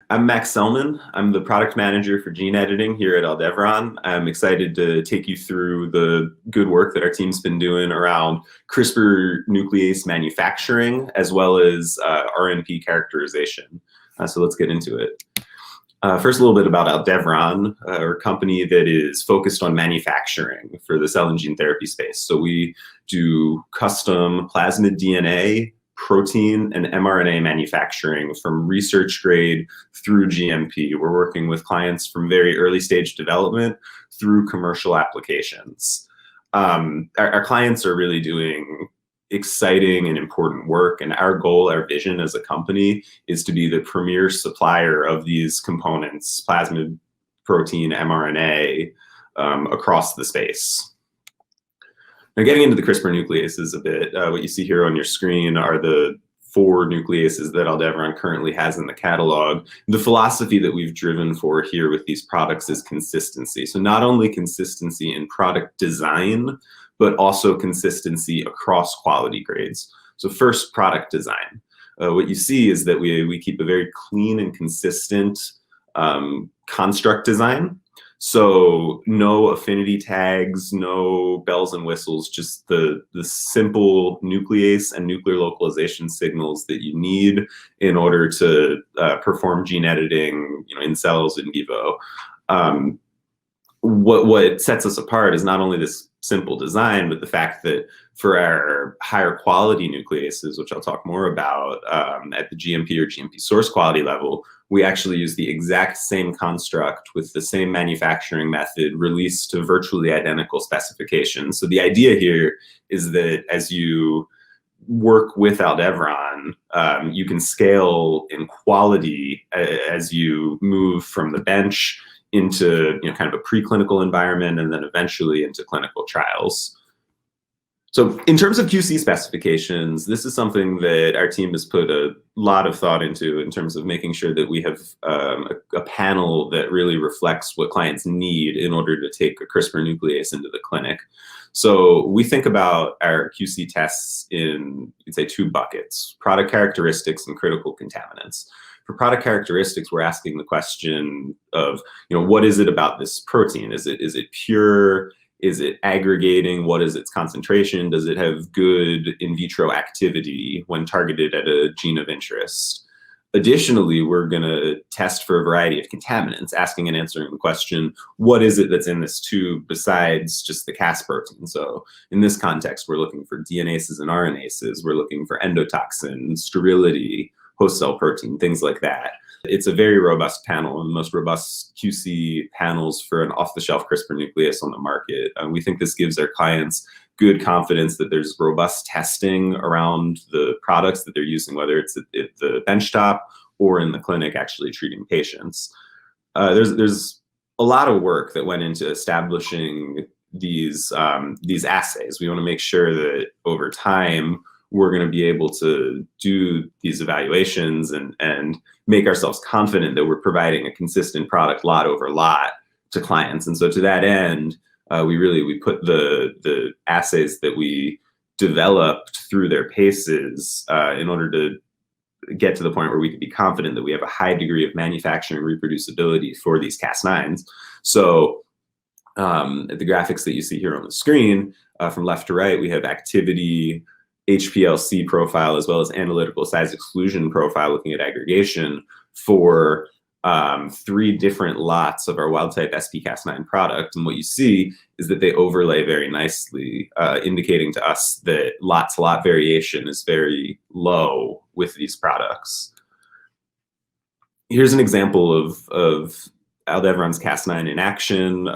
I'm Max Sellman. I'm the product manager for gene editing here at Aldevron. I'm excited to take you through the good work that our team's been doing around CRISPR nuclease manufacturing, as well as RNP characterization. So let's get into it. First, a little bit about Aldevron, a company that is focused on manufacturing for the cell and gene therapy space. So we do custom plasmid DNA, protein, and mRNA manufacturing from research grade through GMP. We're working with clients from very early stage development through commercial applications. Our clients are really doing exciting and important work, and our goal, our vision as a company, is to be the premier supplier of these components, plasmid, protein, mRNA, across the space. Now, getting into the CRISPR nucleases a bit, what you see here on your screen are the 4 nucleases that Aldevron currently has in the catalog. The philosophy that we've driven for here with these products is consistency. So not only consistency in product design, but also consistency across quality grades. So first, product design. What you see is that we keep a very clean and consistent construct design. So no affinity tags, no bells and whistles, just the simple nuclease and nuclear localization signals that you need in order to perform gene editing, in cells in vivo. What sets us apart is not only this simple design, but the fact that for our higher quality nucleases, which I'll talk more about at the GMP or GMP source quality level, we actually use the exact same construct with the same manufacturing method released to virtually identical specifications. So the idea here is that as you work with Aldevron, you can scale in quality as you move from the bench into kind of a preclinical environment and then eventually into clinical trials. So in terms of QC specifications, this is something that our team has put a lot of thought into in terms of making sure that we have a panel that really reflects what clients need in order to take a CRISPR nuclease into the clinic. So we think about our QC tests in, you'd say, 2 buckets: product characteristics and critical contaminants. For product characteristics, we're asking the question of, what is it about this protein? Is it pure? Is it aggregating? What is its concentration? Does it have good in vitro activity when targeted at a gene of interest? Additionally, we're going to test for a variety of contaminants, asking and answering the question, what is it that's in this tube besides just the Cas protein? So in this context, we're looking for DNases and RNases. We're looking for endotoxin, sterility, host cell protein, things like that. It's a very robust panel, and the most robust QC panels for an off-the-shelf CRISPR nuclease on the market. We think this gives our clients good confidence that there's robust testing around the products that they're using, whether it's at the benchtop or in the clinic actually treating patients. There's a lot of work that went into establishing these assays. We want to make sure that over time, we're going to be able to do these evaluations and make ourselves confident that we're providing a consistent product lot over lot to clients. And so to that end, we put the assays that we developed through their paces in order to get to the point where we could be confident that we have a high degree of manufacturing reproducibility for these Cas9s. So the graphics that you see here on the screen, from left to right, we have activity, HPLC profile, as well as analytical size exclusion profile, looking at aggregation for 3 different lots of our wild-type SP-Cas9 product. And what you see is that they overlay very nicely, indicating to us that lot-to-lot variation is very low with these products. Here's an example of Aldevron's Cas9 in action.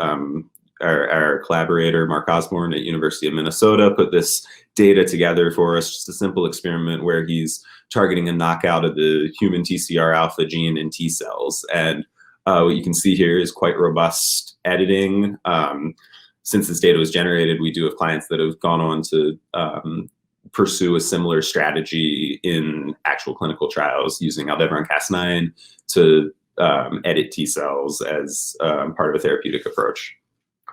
Our collaborator, Mark Osborne at University of Minnesota, put this data together for us, just a simple experiment where he's targeting a knockout of the human TCR alpha gene in T cells. And what you can see here is quite robust editing. Since this data was generated, we do have clients that have gone on to pursue a similar strategy in actual clinical trials using Aldevron Cas9 to edit T cells as part of a therapeutic approach.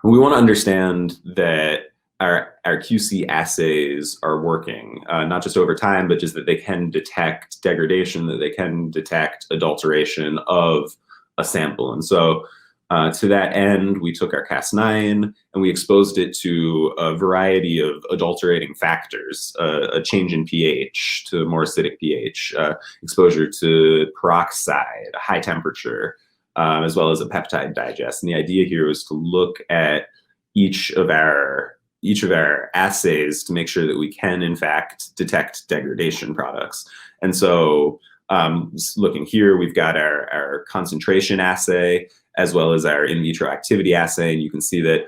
We want to understand that our QC assays are working, not just over time, but just that they can detect degradation, that they can detect adulteration of a sample. And so to that end, we took our Cas9 and we exposed it to a variety of adulterating factors, a change in pH to more acidic pH, exposure to peroxide, high temperature, as well as a peptide digest. And the idea here was to look at each of our assays to make sure that we can, in fact, detect degradation products. And so looking here, we've got our concentration assay as well as our in vitro activity assay. And you can see that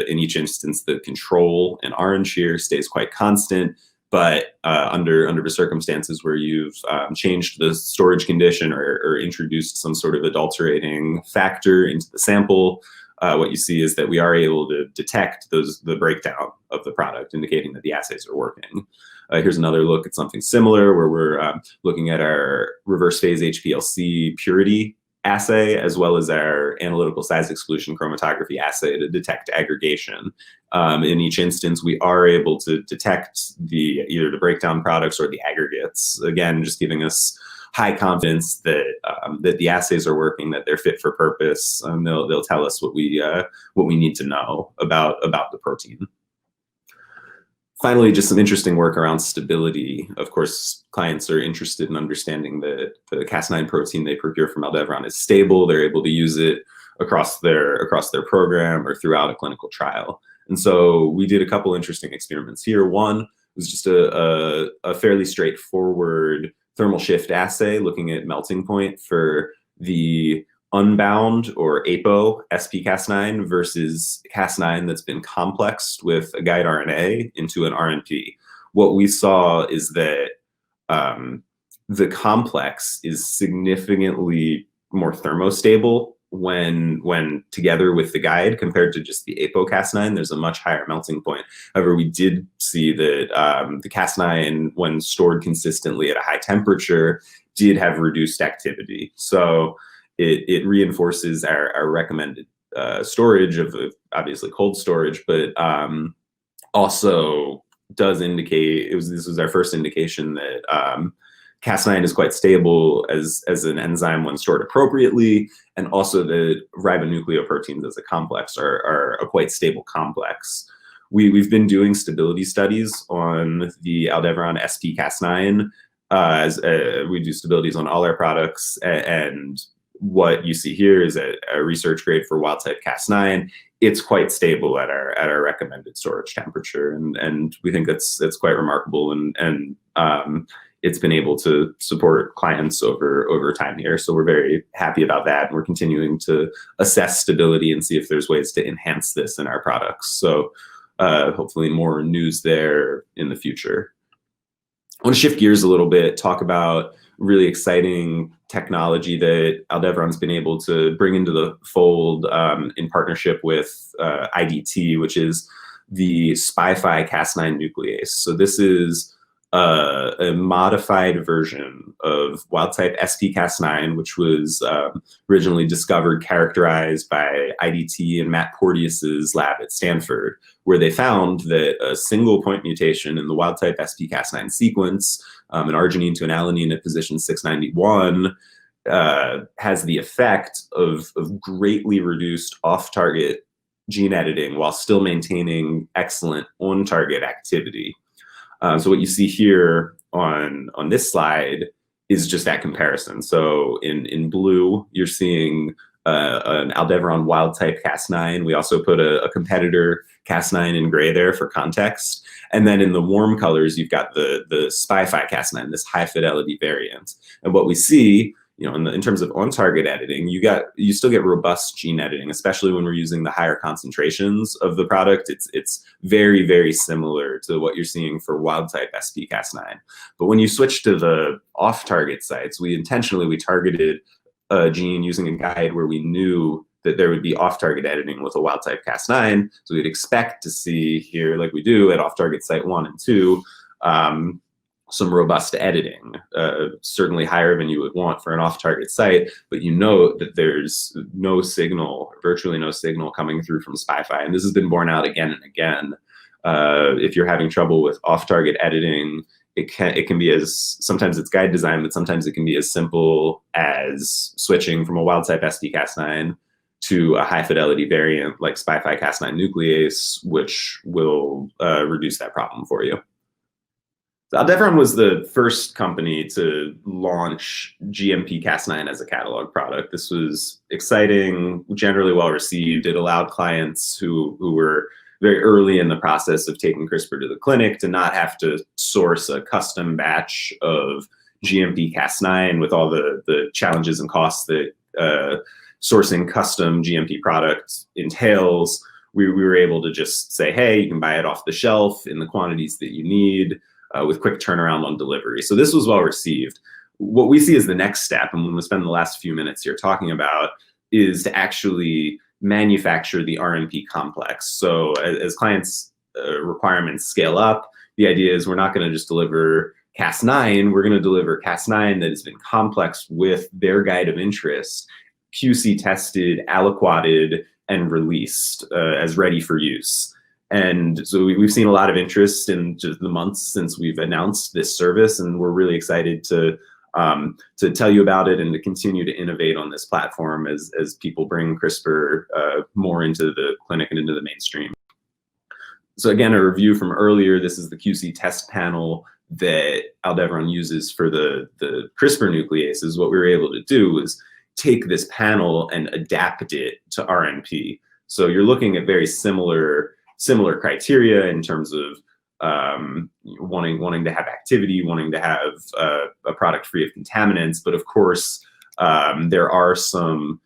in each instance, the control in orange here stays quite constant. But under the circumstances where you've changed the storage condition or introduced some sort of adulterating factor into the sample, what you see is that we are able to detect the breakdown of the product, indicating that the assays are working. Here's another look at something similar where we're looking at our reverse phase HPLC purity assay, as well as our analytical size exclusion chromatography assay to detect aggregation. In each instance, we are able to detect either the breakdown products or the aggregates, again, just giving us high confidence that that the assays are working, that they're fit for purpose, and they'll tell us what we need to know about the protein. Finally, just some interesting work around stability. Of course, clients are interested in understanding that the Cas9 protein they procure from Aldevron is stable. They're able to use it across their program or throughout a clinical trial. And so we did a couple interesting experiments here. One was just a fairly straightforward thermal shift assay looking at melting point for the unbound or APO SP-Cas9 versus Cas9 that's been complexed with a guide RNA into an RNP. What we saw is that the complex is significantly more thermostable when together with the guide compared to just the APO-Cas9. There's a much higher melting point. However, we did see that the Cas9, when stored consistently at a high temperature, did have reduced activity. So it reinforces our recommended storage of obviously cold storage, but also does indicate, this was our first indication that Cas9 is quite stable as an enzyme when stored appropriately, and also the ribonucleoproteins as a complex are a quite stable complex. We've been doing stability studies on the Aldevron SP-Cas9 as we do stabilities on all our products, and what you see here is a research grade for wild type Cas9. It's quite stable at our recommended storage temperature, and we think that's quite remarkable, and it's been able to support clients over time here. So we're very happy about that, and we're continuing to assess stability and see if there's ways to enhance this in our products. So hopefully more news there in the future. I want to shift gears a little bit, talk about really exciting technology that Aldevron's been able to bring into the fold in partnership with IDT, which is the SpyFi Cas9 nuclease. So this is a modified version of wild-type SP-Cas9, which was originally discovered, characterized by IDT and Matt Porteous's lab at Stanford, where they found that a single point mutation in the wild-type SP-Cas9 sequence, an arginine to an alanine at position 691, has the effect of greatly reduced off-target gene editing while still maintaining excellent on-target activity. So what you see here on this slide is just that comparison. So in blue, you're seeing an Aldevron wild-type Cas9. We also put a competitor Cas9 in gray there for context. And then in the warm colors, you've got the SpyFi Cas9, this high-fidelity variant. And what we see, in terms of on-target editing, you still get robust gene editing, especially when we're using the higher concentrations of the product. It's very, very similar to what you're seeing for wild-type SP-Cas9. But when you switch to the off-target sites, we targeted a gene using a guide where we knew that there would be off-target editing with a wild-type Cas9. So we'd expect to see here, like we do at off-target site 1 and 2, some robust editing, certainly higher than you would want for an off-target site, but you know that there's no signal, virtually no signal coming through from SpyFi. And this has been borne out again and again If you're having trouble with off-target editing, it can be sometimes it's guide design, but sometimes it can be as simple as switching from a wild-type SD-Cas9 to a high-fidelity variant like SpyFi-Cas9 nuclease, which will reduce that problem for you. Aldevron was the first company to launch GMP Cas9 as a catalog product. This was exciting, generally well received. It allowed clients who were very early in the process of taking CRISPR to the clinic to not have to source a custom batch of GMP Cas9 with all the challenges and costs that sourcing custom GMP products entails. We were able to just say, hey, you can buy it off the shelf in the quantities that you need. With quick turnaround on delivery. So this was well received. What we see as the next step, and we'll spend the last few minutes here talking about, is to actually manufacture the RNP complex. So as clients' requirements scale up, the idea is we're not going to just deliver Cas9, we're going to deliver Cas9 that has been complexed with their guide of interest, QC tested, aliquoted, and released as ready for use. And so we've seen a lot of interest in just the months since we've announced this service, and we're really excited to tell you about it and to continue to innovate on this platform as people bring CRISPR more into the clinic and into the mainstream. So again, a review from earlier, this is the QC test panel that Aldevron uses for the CRISPR nucleases. What we were able to do is take this panel and adapt it to RNP. So you're looking at very similar criteria in terms of wanting to have activity, wanting to have a product free of contaminants. But of course, there are some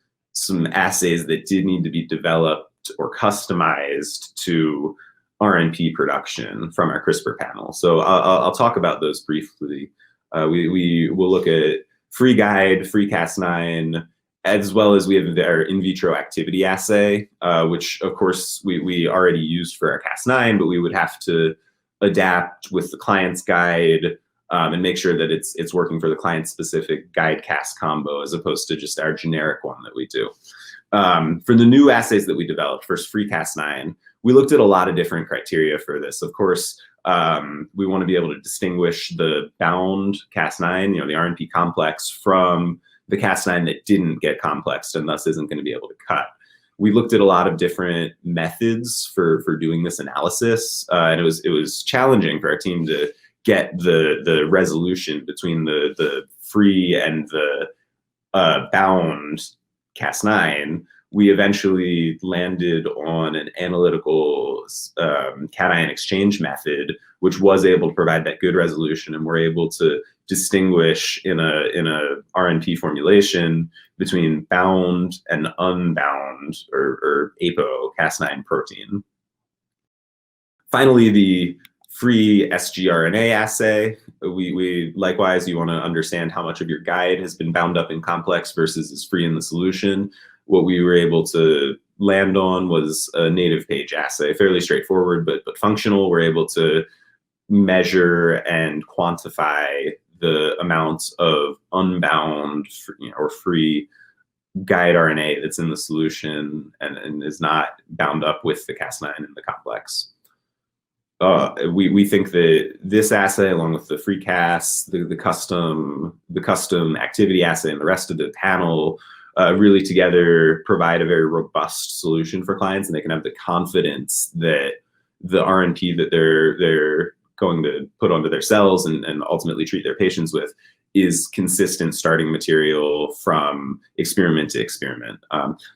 assays that did need to be developed or customized to RNP production from our CRISPR panel. So I'll talk about those briefly. We will look at free guide, free Cas9, as well as we have our in vitro activity assay, which of course we already used for our Cas9, but we would have to adapt with the client's guide and make sure that it's working for the client specific guide Cas combo as opposed to just our generic one that we do. For the new assays that we developed, first free Cas9, we looked at a lot of different criteria for this. Of course, we want to be able to distinguish the bound Cas9, the RNP complex, from the Cas9 that didn't get complexed and thus isn't going to be able to cut. We looked at a lot of different methods for doing this analysis, and it was challenging for our team to get the resolution between the free and the bound Cas9. We eventually landed on an analytical cation exchange method, which was able to provide that good resolution, and we're able to distinguish in a RNP formulation between bound and unbound or apo Cas9 protein. Finally, the free sgRNA assay. We likewise, you want to understand how much of your guide has been bound up in complex versus is free in the solution. What we were able to land on was a native page assay, fairly straightforward, but functional. We're able to measure and quantify the amounts of unbound or free guide RNA that's in the solution and is not bound up with the Cas9 in the complex. We think that this assay, along with the free Cas, the custom activity assay, and the rest of the panel, really together provide a very robust solution for clients, and they can have the confidence that the RNP that they're going to put onto their cells and ultimately treat their patients with is consistent starting material from experiment to experiment.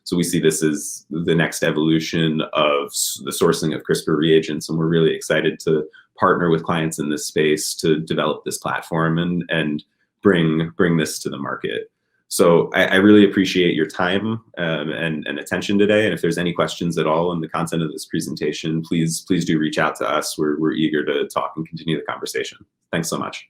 So we see this as the next evolution of the sourcing of CRISPR reagents, and we're really excited to partner with clients in this space to develop this platform and bring this to the market. So I really appreciate your time and attention today. And if there's any questions at all in the content of this presentation, please do reach out to us. We're eager to talk and continue the conversation. Thanks so much.